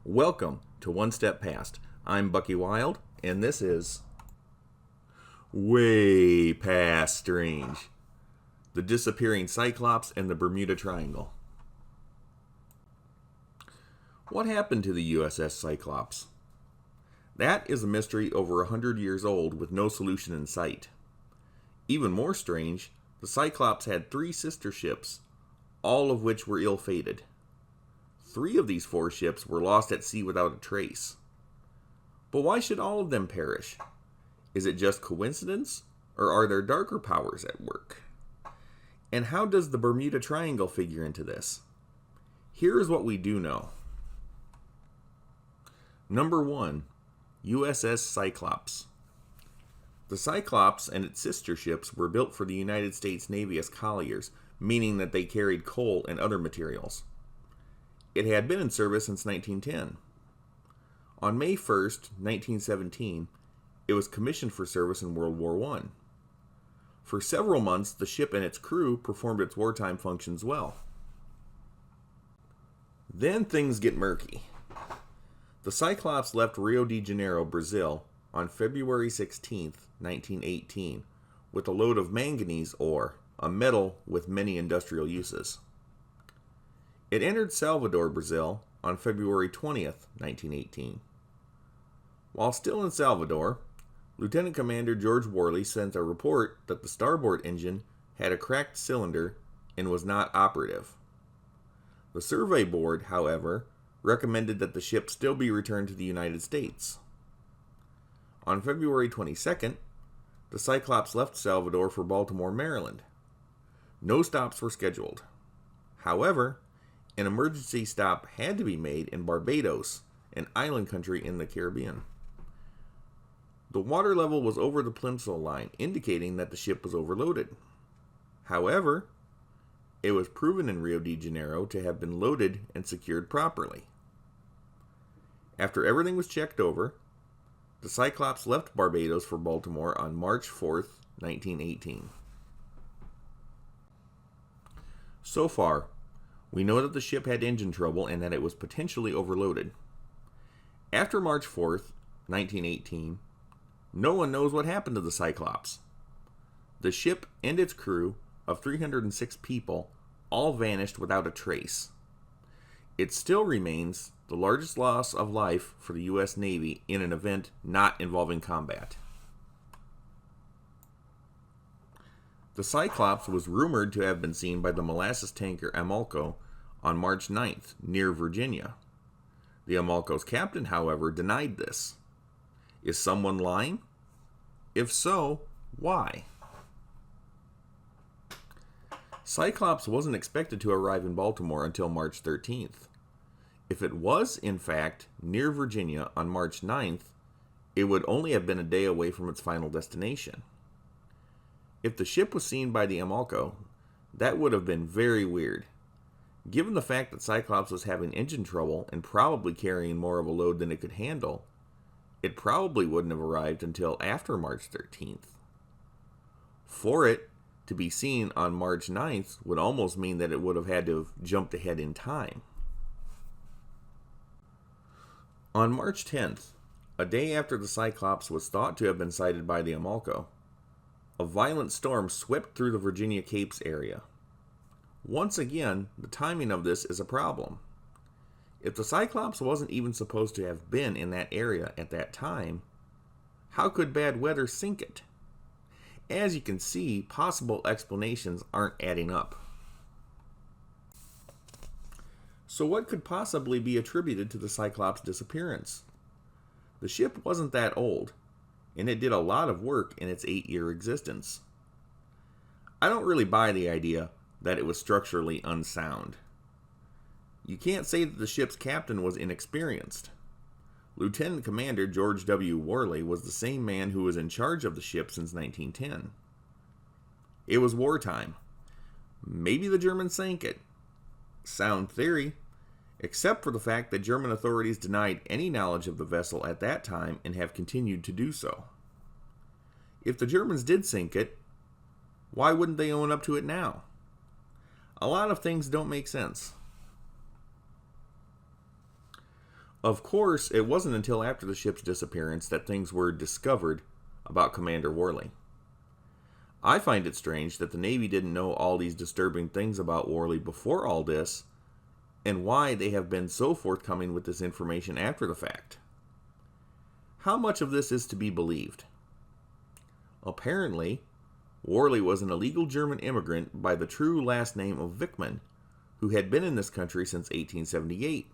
Welcome to One Step Past. I'm Bucky Wild, and this is Way Past Strange. The Disappearing Cyclops and the Bermuda Triangle. What happened to the USS Cyclops? That is a mystery over 100 years old with no solution in sight. Even more strange, the Cyclops had 3 sister ships, all of which were ill-fated. 3 of these 4 ships were lost at sea without a trace. But why should all of them perish? Is it just coincidence, or are there darker powers at work? And how does the Bermuda Triangle figure into this? Here is what we do know. Number 1. USS Cyclops. The Cyclops and its sister ships were built for the United States Navy as colliers, meaning that they carried coal and other materials. It had been in service since 1910. On May 1st, 1917, it was commissioned for service in World War I. For several months, the ship and its crew performed its wartime functions well. Then things get murky. The Cyclops left Rio de Janeiro, Brazil, on February 16, 1918, with a load of manganese ore, a metal with many industrial uses. It entered Salvador, Brazil, on February 20th, 1918. While still in Salvador, Lieutenant Commander George Worley sent a report that the starboard engine had a cracked cylinder and was not operative. The survey board, however, recommended that the ship still be returned to the United States. On February 22nd, the Cyclops left Salvador for Baltimore, Maryland. No stops were scheduled. However, an emergency stop had to be made in Barbados, an island country in the Caribbean. The water level was over the plimsoll line, indicating that the ship was overloaded. However, it was proven in Rio de Janeiro to have been loaded and secured properly. After everything was checked over, the Cyclops left Barbados for Baltimore on March 4th, 1918. So far, we know that the ship had engine trouble and that it was potentially overloaded. After March 4th, 1918, no one knows what happened to the Cyclops. The ship and its crew of 306 people all vanished without a trace. It still remains the largest loss of life for the U.S. Navy in an event not involving combat. The Cyclops was rumored to have been seen by the molasses tanker Amalco on March 9th, near Virginia. The Amalco's captain, however, denied this. Is someone lying? If so, why? Cyclops wasn't expected to arrive in Baltimore until March 13th. If it was, in fact, near Virginia on March 9th, it would only have been a day away from its final destination. If the ship was seen by the Amalco, that would have been very weird. Given the fact that Cyclops was having engine trouble and probably carrying more of a load than it could handle, it probably wouldn't have arrived until after March 13th. For it to be seen on March 9th would almost mean that it would have had to have jumped ahead in time. On March 10th, a day after the Cyclops was thought to have been sighted by the Amalco, a violent storm swept through the Virginia Capes area. Once again, the timing of this is a problem. If the Cyclops wasn't even supposed to have been in that area at that time, how could bad weather sink it? As you can see, possible explanations aren't adding up. So what could possibly be attributed to the Cyclops' disappearance? The ship wasn't that old, and it did a lot of work in its 8-year existence. I don't really buy the idea that it was structurally unsound. You can't say that the ship's captain was inexperienced. Lieutenant Commander George W. Worley was the same man who was in charge of the ship since 1910. It was wartime. Maybe the Germans sank it. Sound theory, except for the fact that German authorities denied any knowledge of the vessel at that time and have continued to do so. If the Germans did sink it, why wouldn't they own up to it now? A lot of things don't make sense. Of course, it wasn't until after the ship's disappearance that things were discovered about Commander Worley. I find it strange that the Navy didn't know all these disturbing things about Worley before all this, and why they have been so forthcoming with this information after the fact. How much of this is to be believed? Apparently, Worley was an illegal German immigrant by the true last name of Wickman, who had been in this country since 1878.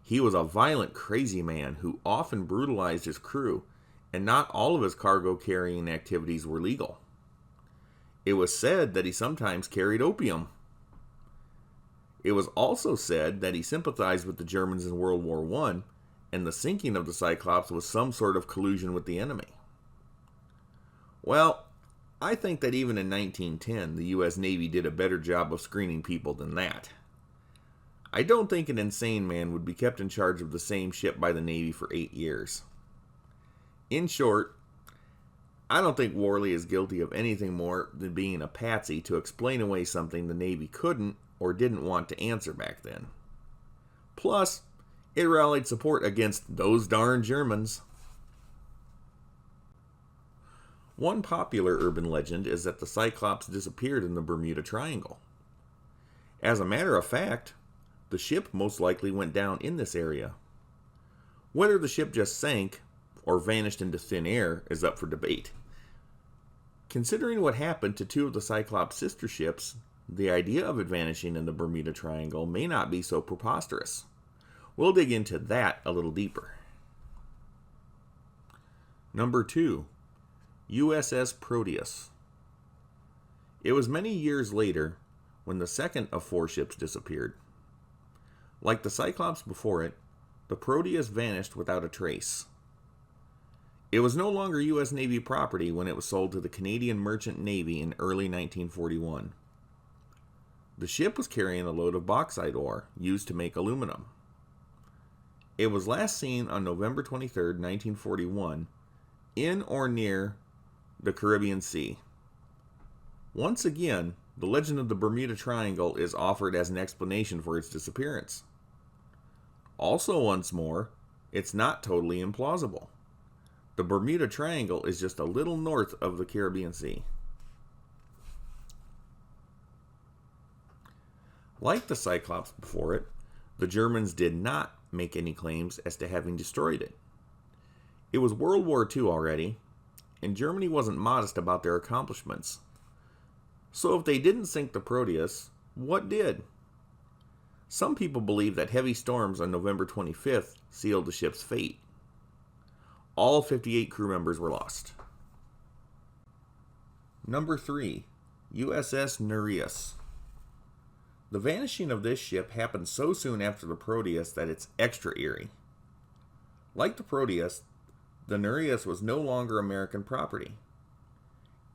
He was a violent, crazy man who often brutalized his crew, and not all of his cargo carrying activities were legal. It was said that he sometimes carried opium. It was also said that he sympathized with the Germans in World War I, and the sinking of the Cyclops was some sort of collusion with the enemy. Well, I think that even in 1910, the U.S. Navy did a better job of screening people than that. I don't think an insane man would be kept in charge of the same ship by the Navy for 8 years. In short, I don't think Worley is guilty of anything more than being a patsy to explain away something the Navy couldn't or didn't want to answer back then. Plus, it rallied support against those darn Germans. One popular urban legend is that the Cyclops disappeared in the Bermuda Triangle. As a matter of fact, the ship most likely went down in this area. Whether the ship just sank or vanished into thin air is up for debate. Considering what happened to two of the Cyclops' sister ships, the idea of it vanishing in the Bermuda Triangle may not be so preposterous. We'll dig into that a little deeper. Number 2. USS Proteus. It was many years later when the second of 4 ships disappeared. Like the Cyclops before it, the Proteus vanished without a trace. It was no longer U.S. Navy property when it was sold to the Canadian Merchant Navy in early 1941. The ship was carrying a load of bauxite ore used to make aluminum. It was last seen on November 23, 1941, in or near the Caribbean Sea. Once again, the legend of the Bermuda Triangle is offered as an explanation for its disappearance. Also, once more, it's not totally implausible. The Bermuda Triangle is just a little north of the Caribbean Sea. Like the Cyclops before it, the Germans did not make any claims as to having destroyed it. It was World War II already, and Germany wasn't modest about their accomplishments. So if they didn't sink the Proteus, what did? Some people believe that heavy storms on November 25th sealed the ship's fate. All 58 crew members were lost. Number 3. USS Nereus. The vanishing of this ship happened so soon after the Proteus that it's extra eerie. Like the Proteus, the Nereus was no longer American property.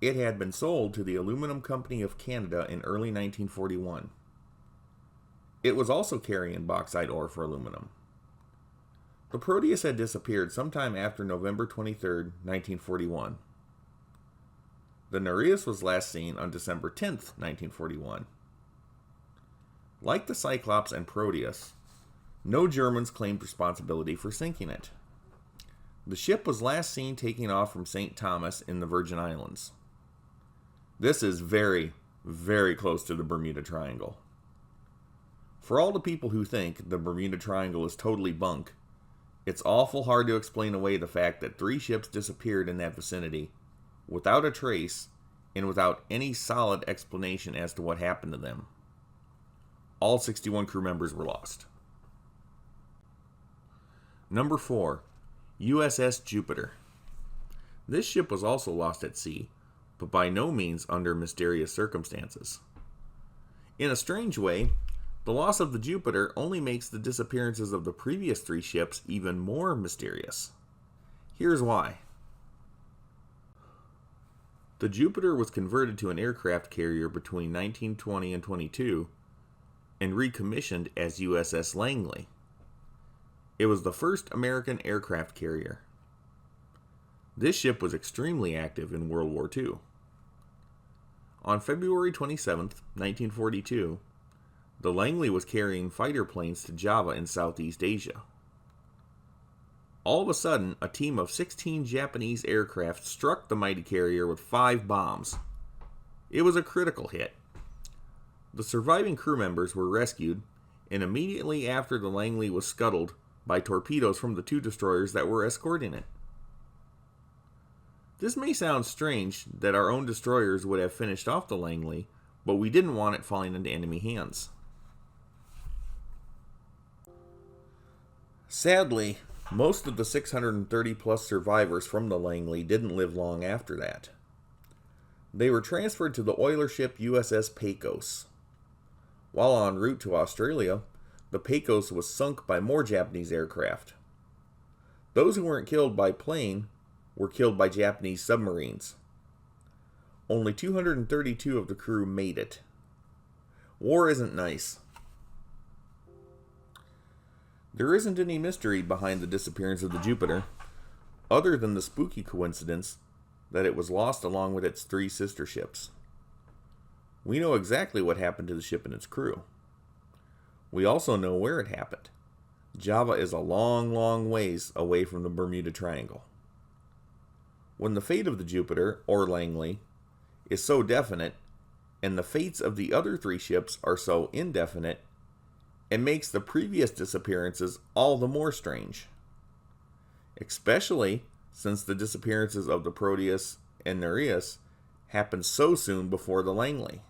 It had been sold to the Aluminum Company of Canada in early 1941. It was also carrying bauxite ore for aluminum. The Proteus had disappeared sometime after November 23, 1941. The Nereus was last seen on December 10, 1941. Like the Cyclops and Proteus, no Germans claimed responsibility for sinking it. The ship was last seen taking off from St. Thomas in the Virgin Islands. This is very, very close to the Bermuda Triangle. For all the people who think the Bermuda Triangle is totally bunk, it's awful hard to explain away the fact that 3 ships disappeared in that vicinity without a trace and without any solid explanation as to what happened to them. All 61 crew members were lost. Number 4. USS Jupiter. This ship was also lost at sea, but by no means under mysterious circumstances. In a strange way, the loss of the Jupiter only makes the disappearances of the previous 3 ships even more mysterious. Here's why. The Jupiter was converted to an aircraft carrier between 1920 and 22 and recommissioned as USS Langley. It was the first American aircraft carrier. This ship was extremely active in World War II. On February 27, 1942, The Langley was carrying fighter planes to Java in Southeast Asia. All of a sudden, a team of 16 Japanese aircraft struck the mighty carrier with 5 bombs. It was a critical hit. The surviving crew members were rescued, and immediately after the Langley was scuttled by torpedoes from the 2 destroyers that were escorting it. This may sound strange that our own destroyers would have finished off the Langley, but we didn't want it falling into enemy hands. Sadly, most of the 630 plus survivors from the Langley didn't live long after that. They were transferred to the oiler ship USS Pecos. While en route to Australia, the Pecos was sunk by more Japanese aircraft. Those who weren't killed by plane were killed by Japanese submarines. Only 232 of the crew made it. War isn't nice. There isn't any mystery behind the disappearance of the Jupiter, other than the spooky coincidence that it was lost along with its 3 sister ships. We know exactly what happened to the ship and its crew. We also know where it happened. Java is a long, long ways away from the Bermuda Triangle. When the fate of the Jupiter, or Langley, is so definite, and the fates of the other 3 ships are so indefinite, it makes the previous disappearances all the more strange. Especially since the disappearances of the Proteus and Nereus happened so soon before the Langley.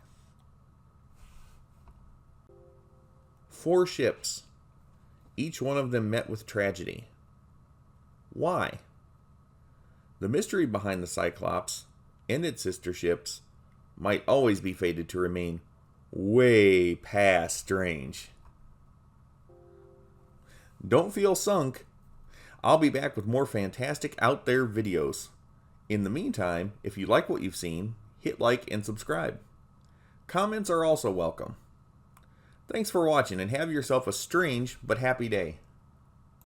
4 ships, each one of them met with tragedy. Why? The mystery behind the Cyclops and its sister ships might always be fated to remain way past strange. Don't feel sunk. I'll be back with more fantastic out there videos. In the meantime, if you like what you've seen, hit like and subscribe. Comments are also welcome. Thanks for watching and have yourself a strange but happy day.